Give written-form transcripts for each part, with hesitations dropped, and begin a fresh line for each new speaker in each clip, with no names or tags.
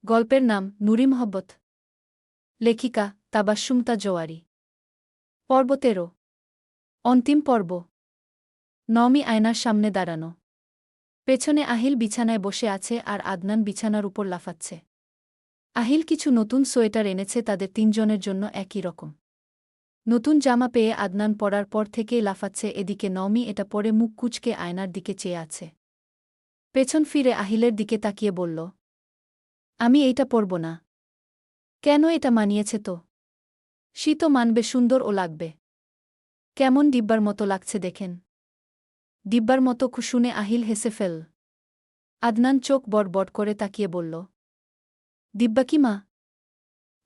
গল্পের নাম নুরি মোহব্বত। লেখিকা তাবাস্সুমতা জোয়ারি। পর্ব ১৩। অন্তিম পর্ব। নমি আয়নার সামনে দাঁড়ানো। পেছনে আহিল বিছানায় বসে আছে আর আদনান বিছানার উপর লাফাচ্ছে। আহিল কিছু নতুন সোয়েটার এনেছে তাদের তিনজনের জন্য একই রকম। নতুন জামা পেয়ে আদনান পরার পর থেকেই লাফাচ্ছে, এদিকে নমি এটা পরে মুখ কুঁচকে আয়নার দিকে চেয়ে আছে। পেছন ফিরে আহিলের দিকে তাকিয়ে বলল, আমি এইটা পরব না। কেন? এটা মানিয়েছে তো। শীতও মানবে, সুন্দরও লাগবে। কেমন ডিব্বার মতো লাগছে দেখেন। ডিব্বার মতো শুনে আহিল হেসে ফেল। আদনান চোখ বড় বড় করে তাকিয়ে বলল, দিব্যা কি মা?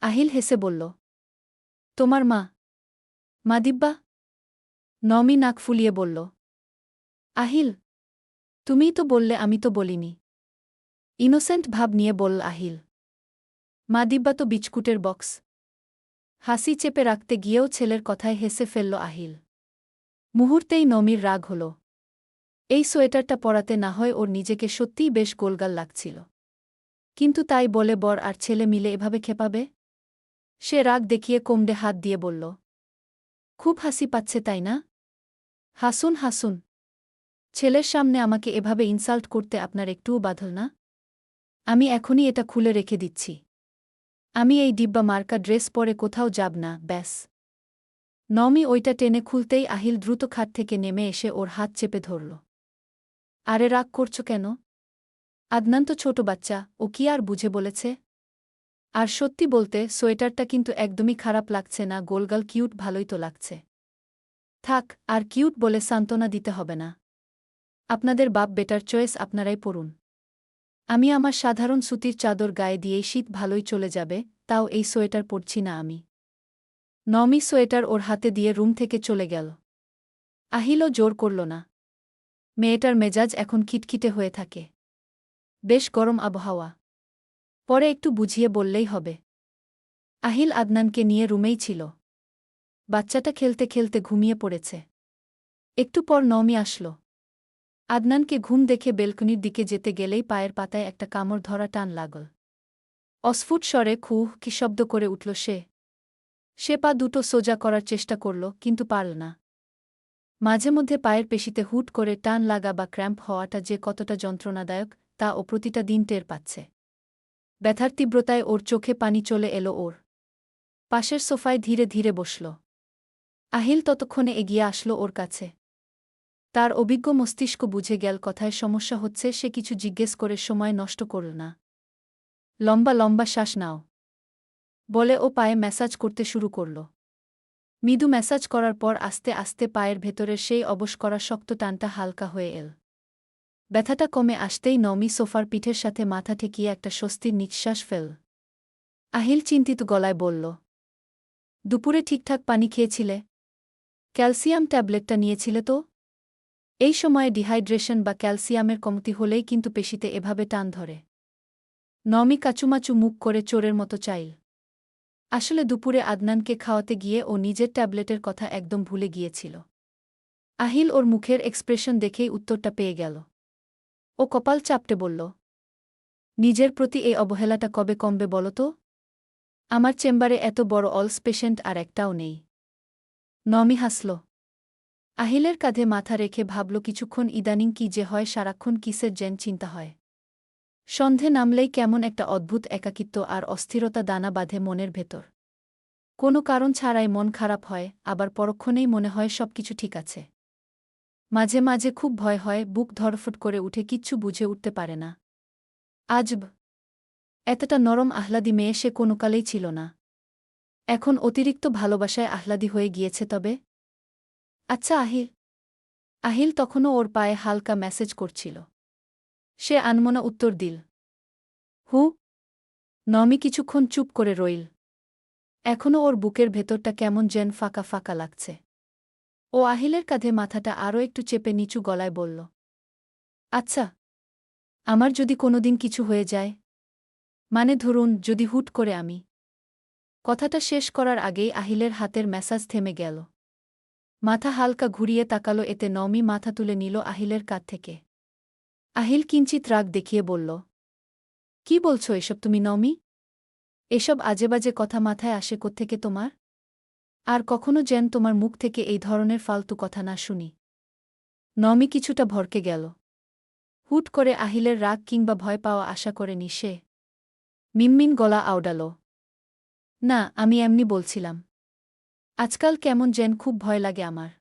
আহিল হেসে বলল, তোমার মা। মা দিব্যা? নমি নাক ফুলিয়ে বলল, আহিল, তুমিই তো বললে, আমি তো বলিনি। ইনোসেন্ট ভাব নিয়ে বলল আহিল। মা দিব্যা তো বিচকুটের বক্স। হাসি চেপে রাখতে গিয়েও ছেলের কথায় হেসে ফেলল আহিল। মুহূর্তেই নমির রাগ হল। এই সোয়েটারটা পরাতে না হয় ওর নিজেকে সত্যিই বেশ গোলগাল লাগছিল, কিন্তু তাই বলে বর আর ছেলে মিলে এভাবে খেপাবে? সে রাগ দেখিয়ে কোমড়ে হাত দিয়ে বলল, খুব হাসি পাচ্ছে তাই না? হাসুন হাসুন। ছেলের সামনে আমাকে এভাবে ইনসাল্ট করতে আপনার একটুও বাধল না? আমি এখনই এটা খুলে রেখে দিচ্ছি। আমি এই ডিব্বা মার্কা ড্রেস পরে কোথাও যাব না, ব্যাস। নমি ওইটা টেনে খুলতেই আহিল দ্রুত খাট থেকে নেমে এসে ওর হাত চেপে ধরল। আরে রাগ করছ কেন? আদনান তো ছোট বাচ্চা, ও কি আর বুঝে বলেছে? আর সত্যি বলতে সোয়েটারটা কিন্তু একদমই খারাপ লাগছে না, গোলগাল কিউট, ভালোই তো লাগছে। থাক, আর কিউট বলে সান্ত্বনা দিতে হবে না। আপনাদের বাপ বেটার চয়েস, আপনারাই পড়ুন। আমি আমার সাধারণ সুতির চাদর গায়ে দিয়েই শীত ভালোই চলে যাবে, তাও এই সোয়েটার পরছি না আমি। নমি সোয়েটার ওর হাতে দিয়ে রুম থেকে চলে গেল। আহিলও জোর করল না। মেয়েটার মেজাজ এখন খিটখিটে হয়ে থাকে। বেশ গরম আবহাওয়া, পরে একটু বুঝিয়ে বললেই হবে। আহিল আদনানকে নিয়ে রুমেই ছিল। বাচ্চাটা খেলতে খেলতে ঘুমিয়ে পড়েছে। একটু পর নমি আসল। আদনানকে ঘুম দেখে বেলকনির দিকে যেতে গেলেই পায়ের পাতায় একটা কামড় ধরা টান লাগল। অস্ফুট স্বরে খুহ কি শব্দ করে উঠল সে। সে পা দুটো সোজা করার চেষ্টা করল, কিন্তু পারল না। মাঝে মধ্যে পায়ের পেশিতে হুট করে টান লাগা বা ক্র্যাম্প হওয়াটা যে কতটা যন্ত্রণাদায়ক তা ও প্রতিটা দিন টের পাচ্ছে। ব্যথার তীব্রতায় ওর চোখে পানি চলে এলো ওর। পাশের সোফায় ধীরে ধীরে বসল। আহিল ততক্ষণে এগিয়ে আসলো ওর কাছে। তার অভিজ্ঞ মস্তিষ্ক বুঝে গেল কথায় সমস্যা হচ্ছে, সে কিছু জিজ্ঞেস করে সময় নষ্ট করল না। লম্বা লম্বা শ্বাস নাও বলে ও পায়ে ম্যাসাজ করতে শুরু করল। মৃদু ম্যাসাজ করার পর আস্তে আস্তে পায়ের ভেতরের সেই অবশ করা শক্ত টানটা হালকা হয়ে এল। ব্যথাটা কমে আসতেই নমি সোফার পিঠের সাথে মাথা ঠেকিয়ে একটা স্বস্তির নিঃশ্বাস ফেল। আহিল চিন্তিত গলায় বলল, দুপুরে ঠিকঠাক পানি খেয়েছিলে? ক্যালসিয়াম ট্যাবলেটটা নিয়েছিলে তো? এই সময়ে ডিহাইড্রেশন বা ক্যালসিয়ামের কমতি হলেই কিন্তু পেশিতে এভাবে টান ধরে। নমি কাচুমাচু মুখ করে চোরের মতো চাইল। আসলে দুপুরে আদনানকে খাওয়াতে গিয়ে ও নিজের ট্যাবলেটের কথা একদম ভুলে গিয়েছিল। আহিল ওর মুখের এক্সপ্রেশন দেখেই উত্তরটা পেয়ে গেল। ও কপাল চাপটে বলল, নিজের প্রতি এই অবহেলাটা কবে কমবে বলো তো? আমার চেম্বারে এত বড় অলস পেশেন্ট আর একটাও নেই। নমি হাসল। আহিলের কাঁধে মাথা রেখে ভাবল, কিছুক্ষণ ইদানিং কি যে হয়, সারাক্ষণ কিসের যেন চিন্তা হয়। সন্ধে নামলেই কেমন একটা অদ্ভুত একাকিত্ব আর অস্থিরতা দানা বাঁধে মনের ভেতর। কোনো কারণ ছাড়াই মন খারাপ হয়, আবার পরক্ষণেই মনে হয় সবকিছু ঠিক আছে। মাঝে মাঝে খুব ভয় হয়, বুক ধড়ফড় করে উঠে, কিচ্ছু বুঝে উঠতে পারে না। আজব, এতটা নরম আহ্লাদী মেয়ে সে কোনোকালেই ছিল না। এখন অতিরিক্ত ভালোবাসায় আহ্লাদী হয়ে গিয়েছে তবে? আচ্ছা আহিল। আহিল তখনও ওর পায়ে হালকা ম্যাসেজ করছিল। সে আনমনা উত্তর দিল, হু। নমি কিছুক্ষণ চুপ করে রইল। এখনও ওর বুকের ভেতরটা কেমন যেন ফাঁকা ফাঁকা লাগছে। ও আহিলের কাঁধে মাথাটা আরও একটু চেপে নিচু গলায় বলল, আচ্ছা, আমার যদি কোনোদিন কিছু হয়ে যায়, মানে ধরুন যদি হুট করে আমি। কথাটা শেষ করার আগেই আহিলের হাতের ম্যাসাজ থেমে গেল। মাথা হালকা ঘুরিয়ে তাকালো, এতে নমি মাথা তুলে নিল আহিলের কাঁধ থেকে। আহিল কিঞ্চিত রাগ দেখিয়ে বলল, কি বলছো এসব তুমি নমি? এসব আজেবাজে কথা মাথায় আসে কোত্থেকে তোমার? আর কখনো যেন তোমার মুখ থেকে এই ধরনের ফালতু কথা না শুনি। নমি কিছুটা ভরকে গেল। হুট করে আহিলের রাগ কিংবা ভয় পাওয়া আশা করেনি সে। মিনমিন গলা আওড়াল। না, আমি এমনি বলছিলাম। আজকাল কেমন যেন খুব ভয় লাগে আমার।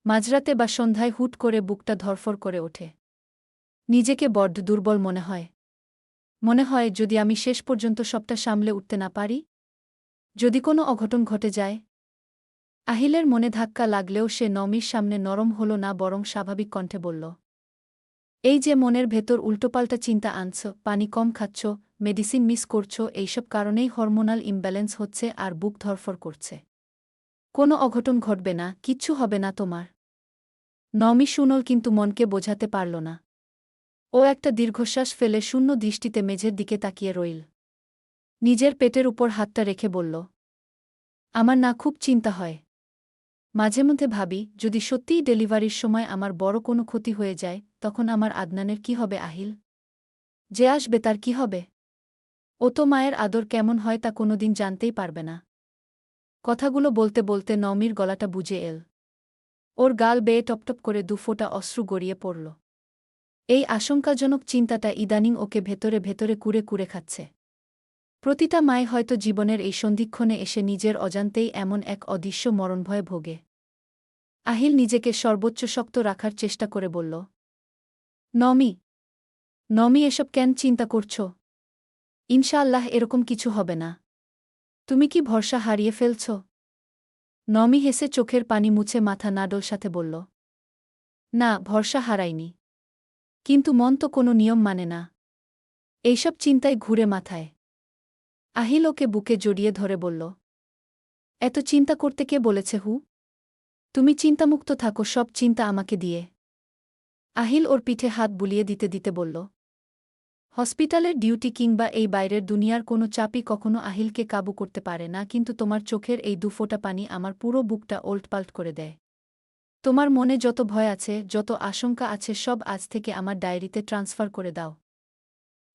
মাঝরাতে বা সন্ধ্যায় হুট করে বুকটা ধরফর করে ওঠে। নিজেকে বড্ড দুর্বল মনে হয়। মনে হয় যদি আমি শেষ পর্যন্ত সবটা সামলে উঠতে না পারি, যদি কোনো অঘটন ঘটে যায়। আহিলের মনে ধাক্কা লাগলেও সে নমির সামনে নরম হল না, বরং স্বাভাবিক কণ্ঠে বলল, এই যে মনের ভেতর উল্টোপাল্টা চিন্তা আনছ, পানি কম খাচ্ছ, মেডিসিন মিস করছ, এইসব কারণেই হরমোনাল ইমব্যালেন্স হচ্ছে আর বুক ধরফর করছে। কোনো অঘটন ঘটবে না, কিচ্ছু হবে না তোমার। নমি শুনল কিন্তু মনকে বোঝাতে পারল না। ও একটা দীর্ঘশ্বাস ফেলে শূন্য দৃষ্টিতে মেঝের দিকে তাকিয়ে রইল। নিজের পেটের উপর হাতটা রেখে বলল, আমার না খুব চিন্তা হয়। মাঝে মধ্যে ভাবি যদি সত্যিই ডেলিভারির সময় আমার বড় কোনো ক্ষতি হয়ে যায়, তখন আমার আদনানের কি হবে? আহিল যে আসবে তার কি হবে? ও তো মায়ের আদর কেমন হয় তা কোনোদিন জানতেই পারবে না। কথাগুলো বলতে বলতে নমির গলাটা বুজে এল। ওর গাল বেয়ে টপটপ করে দুফোঁটা অশ্রু গড়িয়ে পড়ল। এই আশঙ্কাজনক চিন্তাটা ইদানিং ওকে ভেতরে ভেতরে কুরে কুরে খাচ্ছে। প্রতিটা মায় হয়তো জীবনের এই সন্ধিক্ষণে এসে নিজের অজান্তেই এমন এক অদৃশ্য মরণভয়ে ভোগে। আহিল নিজেকে সর্বোচ্চ শক্ত রাখার চেষ্টা করে বলল, নমি, নমি, এসব কেন চিন্তা করছ? ইনশাআল্লাহ এরকম কিছু হবে না। তুমি কি ভরসা হারিয়ে ফেলছ? নমি হেসে চোখের পানি মুছে মাথা নাড়ল সাথে বলল, না, ভরসা হারাইনি। কিন্তু মন তো কোনো নিয়ম মানে না। এইসব চিন্তায় ঘুরে মাথায়। আহিল ওকে বুকে জড়িয়ে ধরে বলল, এত চিন্তা করতে কে বলেছে হু? তুমি চিন্তামুক্ত থাকো, সব চিন্তা আমাকে দিয়ে। আহিল ওর পিঠে হাত বুলিয়ে দিতে দিতে বলল, হসপিটালের ডিউটি কিংবা এই বাইরের দুনিয়ার কোনো চাপই কখনো আহিলকে কাবু করতে পারে না, কিন্তু তোমার চোখের এই দুফোঁটা পানি আমার পুরো বুকটা ওল্টপাল্ট করে দেয়। তোমার মনে যত ভয় আছে, যত আশঙ্কা আছে, সব আজ থেকে আমার ডায়েরিতে ট্রান্সফার করে দাও।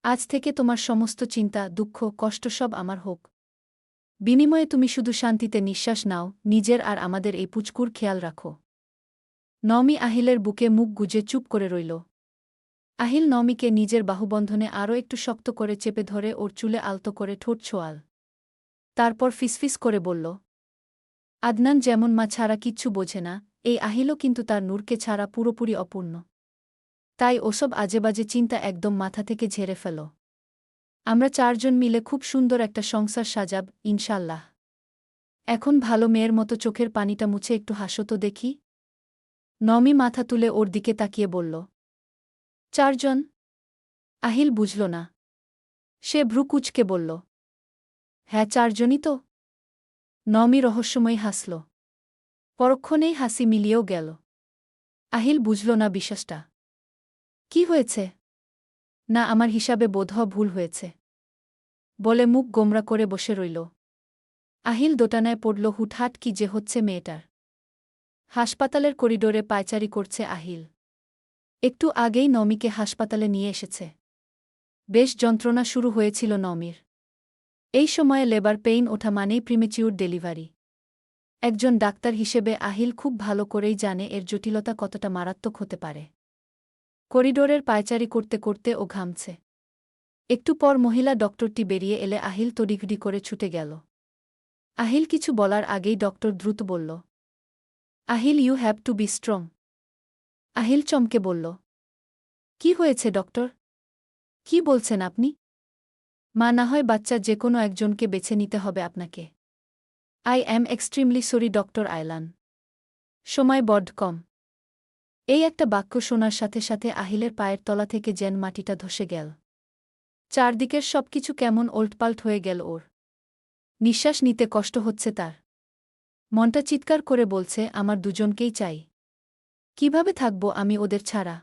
আজ থেকে তোমার সমস্ত চিন্তা, দুঃখ, কষ্ট সব আমার হোক। বিনিময়ে তুমি শুধু শান্তিতে নিঃশ্বাস নাও, নিজের আর আমাদের এই পুচকুর খেয়াল রাখো। নমি আহিলের বুকে মুখ গুজে চুপ করে রইল। আহিল নমিকে নিজের বাহুবন্ধনে আরও একটু শক্ত করে চেপে ধরে ওর চুলে আলতো করে ঠোঁট ছোঁয়াল। তারপর ফিসফিস করে বলল, আদনান যেমন মা ছাড়া কিচ্ছু বোঝে না, এই আহিলও কিন্তু তার নূরকে ছাড়া পুরোপুরি অপূর্ণ। তাই ওসব আজেবাজে চিন্তা একদম মাথা থেকে ঝেড়ে ফেল। আমরা চারজন মিলে খুব সুন্দর একটা সংসার সাজাব, ইনশাল্লাহ। এখন ভালো মেয়ের মতো চোখের পানিটা মুছে একটু হাসো তো দেখি। নমি মাথা তুলে ওর দিকে তাকিয়ে বলল, চারজন? আহিল বুঝল না। সে ভ্রু কুঁচকে বলল, হ্যাঁ, চারজনই তো। নমি রহস্যময়ী হাসল। পরক্ষণেই হাসি মিলিয়েও গেল। আহিল বুঝল না বিশ্বাসটা। কি হয়েছে? না, আমার হিসাবে বোধহয় ভুল হয়েছে বলে মুখ গোমরা করে বসে রইল। আহিল দোটানায় পড়ল, হুটহাট কি যে হচ্ছে মেয়েটার। হাসপাতালের করিডোরে পায়চারি করছে আহিল। একটু আগেই নমিকে হাসপাতালে নিয়ে এসেছে। বেশ যন্ত্রণা শুরু হয়েছিল নমির। এই সময়ে লেবার পেইন ওঠা মানেই প্রিমেচিউর ডেলিভারি। একজন ডাক্তার হিসেবে আহিল খুব ভালো করেই জানে এর জটিলতা কতটা মারাত্মক হতে পারে। করিডোরের পায়চারি করতে করতে ও ঘামছে। একটু পর মহিলা ডক্টরটি বেরিয়ে এলে আহিল তড়িঘড়ি করে ছুটে গেল। আহিল কিছু বলার আগেই ডক্টর দ্রুত বলল, Ahil, you have to be strong. Ahil চমকে বলল, কি হয়েছে ডক্টর? কি বলছেন আপনি? মা না হয় বাচ্চা, যে কোনো একজনকে বেছে নিতে হবে আপনাকে। I am extremely sorry doctor আয়লান। সময় বড্ড কম। এই একটা বাক্য শোনার সাথে সাথে আহিলের পায়ের তলা থেকে যেন মাটিটা ধসে গেল। চারদিকের সবকিছু কেমন ওল্টপাল্ট হয়ে গেল ওর। নিঃশ্বাস নিতে কষ্ট হচ্ছে তার। মনটা চিৎকার করে বলছে, আমার দুজনকেই চাই। কিভাবে থাকব আমি ওদের ছাড়া?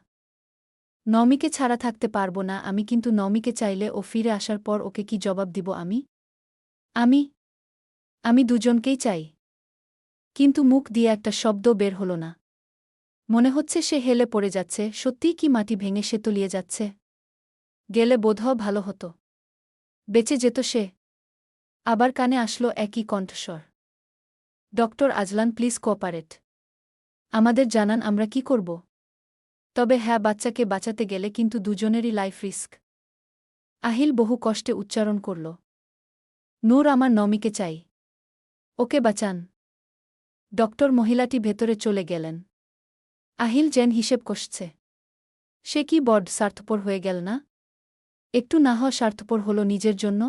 নমিকে ছাড়া থাকতে পারব না আমি, কিন্তু নমিকে চাইলে ও ফিরে আসার পর ওকে কি জবাব দিব আমি? আমি আমি দুজনকেই চাই। কিন্তু মুখ দিয়ে একটা শব্দ বের হল না। মনে হচ্ছে সে হেলে পড়ে যাচ্ছে। সত্যিই কি মাটি ভেঙে সে তলিয়ে যাচ্ছে? গেলে বোধহয় ভালো হতো। বেঁচে যেত সে। আবার কানে আসলো একই কণ্ঠস্বর। Doctor Azlan, please cooperate. আমাদের জানান আমরা কি করব। তবে হ্যাঁ, বাচ্চাকে বাঁচাতে গেলে কিন্তু দুজনেরই লাইফ রিস্ক। আহিল বহু কষ্টে উচ্চারণ করল। নূর, আমার নমিকে চাই। ওকে বাঁচান। ডক্টর মহিলাটি ভেতরে চলে গেলেন। আহিল যেন হিসেব কষছে। সে কি বড্ড স্বার্থপর হয়ে গেল না? একটু না হওয়া স্বার্থপর হল নিজের জন্য।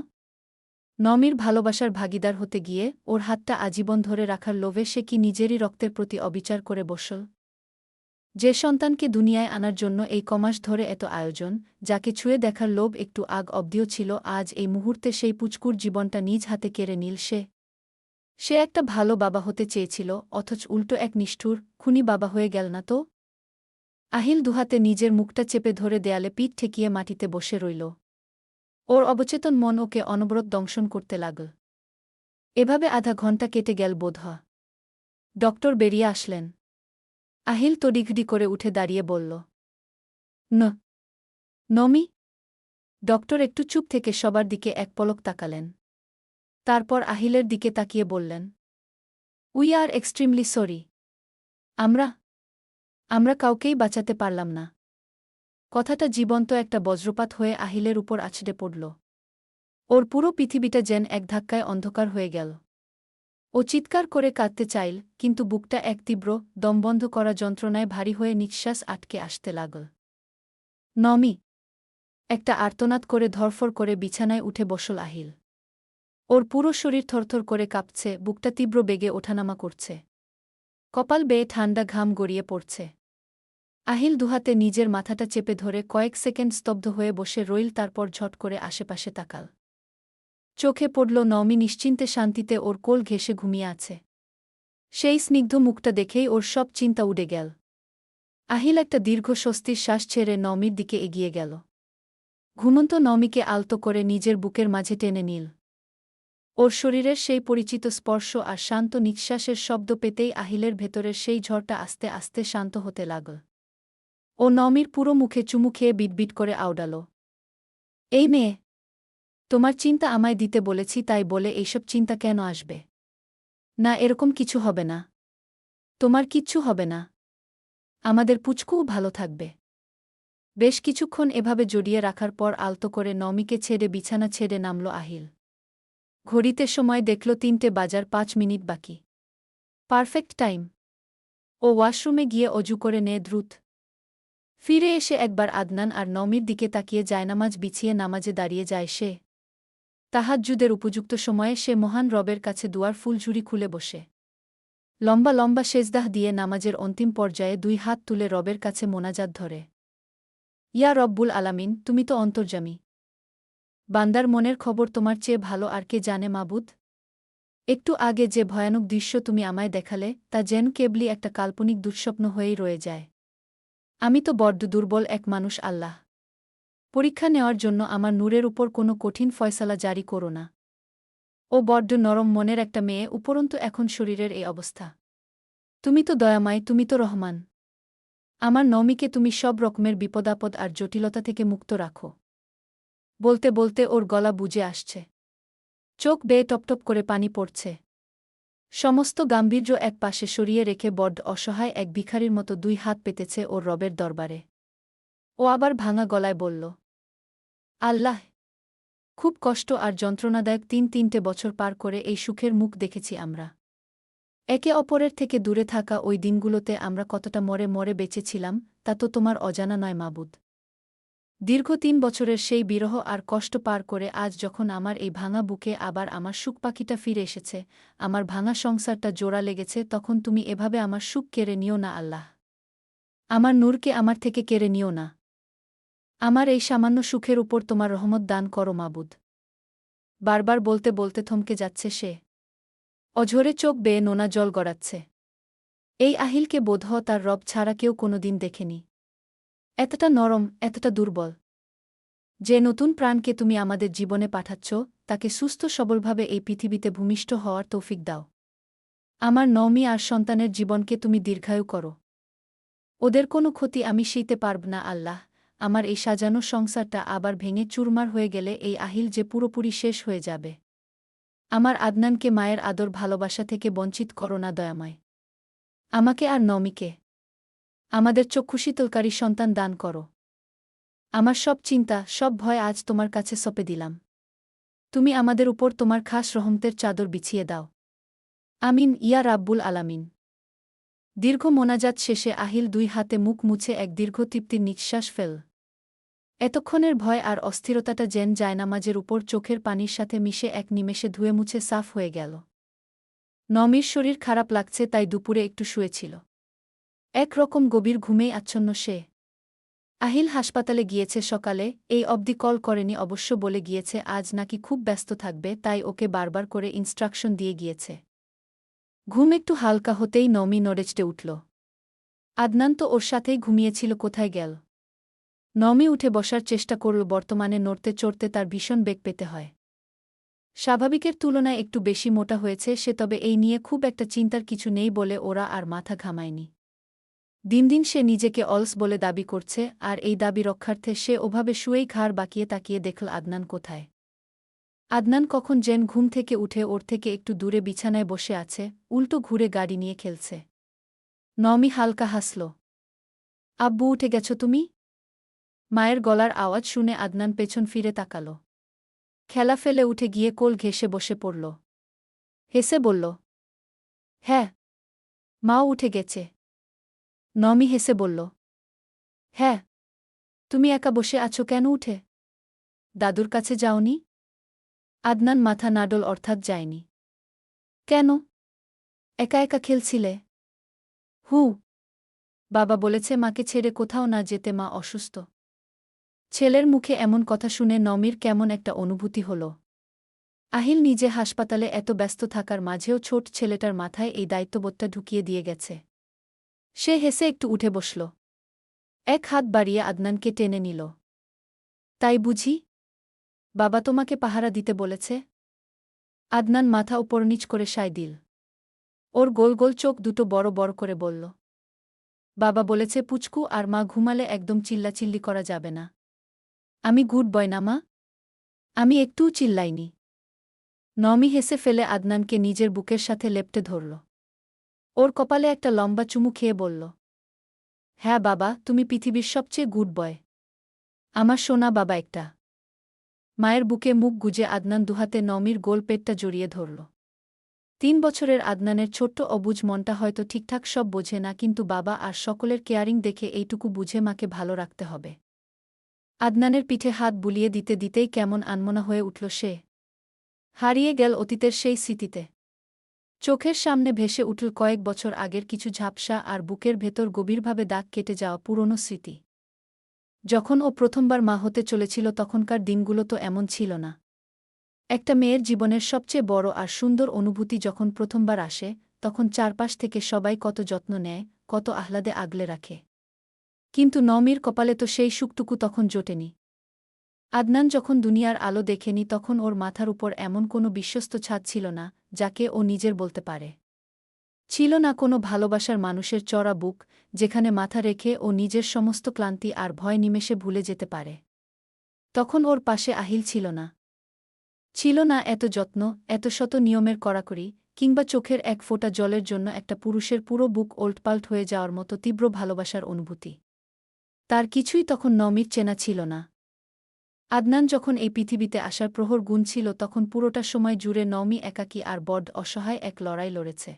নমির ভালোবাসার ভাগিদার হতে গিয়ে ওর হাতটা আজীবন ধরে রাখার লোভে সে কি নিজেরই রক্তের প্রতি অবিচার করে বসল? যে সন্তানকে দুনিয়ায় আনার জন্য এই কমাস ধরে এত আয়োজন, যাকে ছুঁয়ে দেখার লোভ একটু আগ অব্দিও ছিল, আজ এই মুহূর্তে সেই পুচকুর জীবনটা নিজ হাতে কেড়ে নিল সে। সে একটা ভালো বাবা হতে চেয়েছিল, অথচ উল্টো এক নিষ্ঠুর, খুনি বাবা হয়ে গেল না তো? আহিল দুহাতে নিজের মুখটা চেপে ধরে দেয়ালে পিঠ ঠেকিয়ে মাটিতে বসে রইল। ওর অবচেতন মন ওকে অনবরত দংশন করতে লাগল। এভাবে আধা ঘণ্টা কেটে গেল বোধহয়। ডক্টর বেরিয়ে আসলেন। আহিল তড়িঘড়ি করে উঠে দাঁড়িয়ে বলল, নমি। ডক্টর একটু চুপ থেকে সবার দিকে এক পলক তাকালেন। তারপর আহিলের দিকে তাকিয়ে বললেন, উই আর এক্সট্রিমলি সরি। আমরা কাউকেই বাঁচাতে পারলাম না। কথাটা জীবন্ত একটা বজ্রপাত হয়ে আহিলের উপর আছড়ে পড়ল। ওর পুরো পৃথিবীটা যেন এক ধাক্কায় অন্ধকার হয়ে গেল। ও চিৎকার করে কাঁদতে চাইল, কিন্তু বুকটা এক তীব্র, দমবন্ধ করা যন্ত্রণায় ভারী হয়ে নিঃশ্বাস আটকে আসতে লাগল। নমি। একটা আর্তনাদ করে ধরফর করে বিছানায় উঠে বসল আহিল। ওর পুরো শরীর থরথর করে কাঁপছে, বুকটা তীব্র বেগে ওঠানামা করছে। কপাল বেয়ে ঠান্ডা ঘাম গড়িয়ে পড়ছে। আহিল দুহাতে নিজের মাথাটা চেপে ধরে কয়েক সেকেন্ড স্তব্ধ হয়ে বসে রইল, তারপর ঝট করে আশেপাশে তাকাল। চোখে পড়ল নওমি নিশ্চিন্তে শান্তিতে ওর কোল ঘেঁষে ঘুমিয়ে আছে। সেই স্নিগ্ধ মুখটা দেখেই ওর সব চিন্তা উড়ে গেল। আহিল একটা দীর্ঘ স্বস্তির শ্বাস ছেড়ে নওমির দিকে এগিয়ে গেল। ঘুমন্ত নওমিকে আলতো করে নিজের বুকের মাঝে টেনে নিল। ওর শরীরের সেই পরিচিত স্পর্শ আর শান্ত নিঃশ্বাসের শব্দ পেতেই আহিলের ভেতরের সেই ঝড়টা আস্তে আস্তে শান্ত হতে লাগল। ও নওমির পুরো মুখে চুমু খেয়ে বিটবিট করে আওড়াল, এই মেয়ে, তোমার চিন্তা আমায় দিতে বলেছি, তাই বলে এইসব চিন্তা কেন আসবে? না, এরকম কিছু হবে না। তোমার কিচ্ছু হবে না। আমাদের পুচকুও ভালো থাকবে। বেশ কিছুক্ষণ এভাবে জড়িয়ে রাখার পর আলতো করে নওমিকে ছেড়ে বিছানা ছেড়ে নামল আহিল। ঘড়িতে সময় দেখল 3:05 বাকি। Perfect time. ও ওয়াশরুমে গিয়ে অজু করে নেয় দ্রুত। ফিরে এসে একবার আদনান আর নওমির দিকে তাকিয়ে জায়নামাজ বিছিয়ে নামাজে দাঁড়িয়ে যায় সে। তাহাজ্জুদের উপযুক্ত সময়ে সে মহান রবের কাছে দুয়ার ফুলঝুরি খুলে বসে। লম্বা লম্বা সেজদাহ দিয়ে নামাজের অন্তিম পর্যায়ে 2 হাত তুলে রবের কাছে মোনাজাত ধরে। ইয়া রব্বুল আলামিন, তুমি তো অন্তর্যামী। বান্দার মনের খবর তোমার চেয়ে ভালো আর কে জানে মাবুদ? একটু আগে যে ভয়ানক দৃশ্য তুমি আমায় দেখালে, তা যেন কেবলই একটা কাল্পনিক দুঃস্বপ্ন হয়েই রয়ে যায়। আমি তো বড্ড দুর্বল এক মানুষ আল্লাহ। পরীক্ষা নেওয়ার জন্য আমার নূরের উপর কোনো কঠিন ফয়সালা জারি করো না। ও বড্ড নরম মনের একটা মেয়ে, উপরন্তু এখন শরীরের এই অবস্থা। তুমি তো দয়াময়, তুমি তো রহমান। আমার নওমিকে তুমি সব রকমের বিপদাপদ আর জটিলতা থেকে মুক্ত রাখো। বলতে বলতে ওর গলা বুজে আসছে। চোখ বেয়ে টপটপ করে পানি পড়ছে। সমস্ত গাম্ভীর্য এক পাশে সরিয়ে রেখে বড্ড অসহায় এক ভিখারির মতো 2 হাত পেতেছে ওর রবের দরবারে। ও আবার ভাঙা গলায় বলল, আল্লাহ, খুব কষ্ট আর যন্ত্রণাদায়ক 3 বছর পার করে এই সুখের মুখ দেখেছি আমরা। একে অপরের থেকে দূরে থাকা ওই দিনগুলোতে আমরা কতটা মরে মরে বেঁচেছিলাম, তা তো তোমার অজানা নয় মাবুদ। দীর্ঘ 3 বছরের সেই বিরহ আর কষ্ট পার করে আজ যখন আমার এই ভাঙা বুকে আবার আমার সুখ পাখিটা ফিরে এসেছে, আমার ভাঙা সংসারটা জোড়া লেগেছে, তখন তুমি এভাবে আমার সুখ কেড়ে নিও না আল্লাহ। আমার নূরকে আমার থেকে কেড়ে নিও না। আমার এই সামান্য সুখের উপর তোমার রহমত দান করো মাবুদ। বারবার বলতে বলতে থমকে যাচ্ছে সে। অঝরে চোখ বেয়ে নোনা জল গড়াচ্ছে। এই আহিলকে বোধহয় তার রব ছাড়া কেউ কোনোদিন দেখেনি। এতটা নরম, এতটা দুর্বল। যে নতুন প্রাণকে তুমি আমাদের জীবনে পাঠাচ্ছ, তাকে সুস্থ সবলভাবে এই পৃথিবীতে ভূমিষ্ঠ হওয়ার তৌফিক দাও। আমার নওমি আর সন্তানের জীবনকে তুমি দীর্ঘায়ু করো। ওদের কোনো ক্ষতি আমি সইতে পারব না আল্লাহ। আমার এই সাজানো সংসারটা আবার ভেঙে চুরমার হয়ে গেলে এই আহিল যে পুরোপুরি শেষ হয়ে যাবে। আমার আদনানকে মায়ের আদর ভালোবাসা থেকে বঞ্চিত করো না দয়াময়। আমাকে আর নমিকে আমাদের চক্ষুশীতলকারী সন্তান দান করো। আমার সব চিন্তা, সব ভয় আজ তোমার কাছে সঁপে দিলাম। তুমি আমাদের উপর তোমার খাস রহমতের চাদর বিছিয়ে দাও। আমিন ইয়া রাব্বুল আলামিন। দীর্ঘ মোনাজাত শেষে আহিল 2 হাতে মুখ মুছে এক দীর্ঘ তৃপ্তির নিঃশ্বাস ফেল। এতক্ষণের ভয় আর অস্থিরতাটা যেন জায়নামাজের উপর চোখের পানির সাথে মিশে এক নিমেষে ধুয়ে মুছে সাফ হয়ে গেল। নমির শরীর খারাপ লাগছে তাই দুপুরে একটু শুয়েছিল। এক রকম গভীর ঘুমেই আচ্ছন্ন সে। আহিল হাসপাতালে গিয়েছে সকালে, এই অবধি কল করেনি অবশ্য, বলে গিয়েছে আজ নাকি খুব ব্যস্ত থাকবে, তাই ওকে বারবার করে ইনস্ট্রাকশন দিয়ে গিয়েছে। ঘুম একটু হালকা হতেই নমি নড়েচড়ে উঠল। আদনান তো ওর সাথেই ঘুমিয়েছিল, কোথায় গেল? নমি উঠে বসার চেষ্টা করল। বর্তমানে নড়তে চড়তে তার ভীষণ বেগ পেতে হয়। স্বাভাবিকের তুলনায় একটু বেশি মোটা হয়েছে সে, তবে এই নিয়ে খুব একটা চিন্তার কিছু নেই বলে ওরা আর মাথা ঘামায়নি। দিন দিন সে নিজেকে অলস বলে দাবি করছে, আর এই দাবি রক্ষার্থে সে ওভাবে শুয়েই ঘাড় বাঁকিয়ে তাকিয়ে দেখল আদনান কোথায়। আদনান কখন যেন ঘুম থেকে উঠে ওর থেকে একটু দূরে বিছানায় বসে আছে, উল্টো ঘুরে গাড়ি নিয়ে খেলছে। নমি হালকা হাসল। আব্বু, উঠে গেছ তুমি? মায়ের গলার আওয়াজ শুনে আদনান পেছন ফিরে তাকাল। খেলা ফেলে উঠে গিয়ে কোল ঘেঁষে বসে পড়ল। হেসে বলল, হ্যাঁ, মাও উঠে গেছে। নমি হেসে বলল, হ্যাঁ, তুমি একা বসে আছো কেন? উঠে দাদুর কাছে যাওনি? আদনান মাথা নাড়ল, অর্থাৎ যায়নি। কেন? একা একা খেলছিলে? হু, বাবা বলেছে মাকে ছেড়ে কোথাও না যেতে, মা অসুস্থ। ছেলের মুখে এমন কথা শুনে নমির কেমন একটা অনুভূতি হল। আহিল নিজে হাসপাতালে এত ব্যস্ত থাকার মাঝেও ছোট ছেলেটার মাথায় এই দায়িত্ববোধটা ঢুকিয়ে দিয়ে গেছে। সে হেসে একটু উঠে বসল। এক হাত বাড়িয়ে আদনানকে টেনে নিল। তাই বুঝি? বাবা তোমাকে পাহারা দিতে বলেছে? আদনান মাথা উপর নিচ করে সায় দিল। ওর গোল গোল চোখ দুটো বড় বড় করে বলল, বাবা বলেছে পুচকু আর মা ঘুমালে একদম চিল্লাচিল্লি করা যাবে না। আমি গুড বয় না মা? আমি একটুও চিল্লাইনি। নমি হেসে ফেলে আদনানকে নিজের বুকের সাথে লেপ্টে ধরল। ওর কপালে একটা লম্বা চুমু খেয়ে বলল, হ্যাঁ বাবা, তুমি পৃথিবীর সবচেয়ে গুড বয়। আমার সোনা বাবা একটা। মায়ের বুকে মুখ গুজে আদনান দুহাতে নমির গোল পেটটা জড়িয়ে ধরল। 3 বছরের আদনানের ছোট্ট অবুঝ মনটা হয়তো ঠিকঠাক সব বোঝে না, কিন্তু বাবা আর সকলের কেয়ারিং দেখে এইটুকু বুঝে মাকে ভালো রাখতে হবে। আদনানের পিঠে হাত বুলিয়ে দিতে দিতেই কেমন আনমনা হয়ে উঠল সে। হারিয়ে গেল অতীতের সেই স্মৃতিতে। চোখের সামনে ভেসে উঠল কয়েক বছর আগের কিছু ঝাপসা আর বুকের ভেতর গভীরভাবে দাগ কেটে যাওয়া পুরনো স্মৃতি। যখন ও প্রথমবার মা হতে চলেছিল তখনকার দিনগুলো তো এমন ছিল না। একটা মেয়ের জীবনের সবচেয়ে বড় আর সুন্দর অনুভূতি যখন প্রথমবার আসে, তখন চারপাশ থেকে সবাই কত যত্ন নেয়, কত আহ্লাদে আগলে রাখে। কিন্তু নমির কপালে তো সেই সুখটুকু তখন জোটেনি। আদনান যখন দুনিয়ার আলো দেখেনি তখন ওর মাথার উপর এমন কোনো বিশ্বস্ত ছাদ ছিল না, যাকে ও নিজের বলতে পারে। ছিল না কোনো ভালোবাসার মানুষের চড়া বুক, যেখানে মাথা রেখে ও নিজের সমস্ত ক্লান্তি আর ভয় নিমেষে ভুলে যেতে পারে। তখন ওর পাশে আহিল ছিল না। ছিল না এত যত্ন, এত শত নিয়মের কড়াকড়ি, কিংবা চোখের এক ফোঁটা জলের জন্য একটা পুরুষের পুরো বুক ওলটপাল্ট হয়ে যাওয়ার মতো তীব্র ভালোবাসার অনুভূতি। তার কিছুই তখন নমির চেনা ছিল না। আদনান যখন এই পৃথিবীতে আসার প্রহর গুনছিল তখন পুরোটা সময় জুড়ে নমি একাকী আর বড্ড অসহায় এক লড়াই লড়েছে।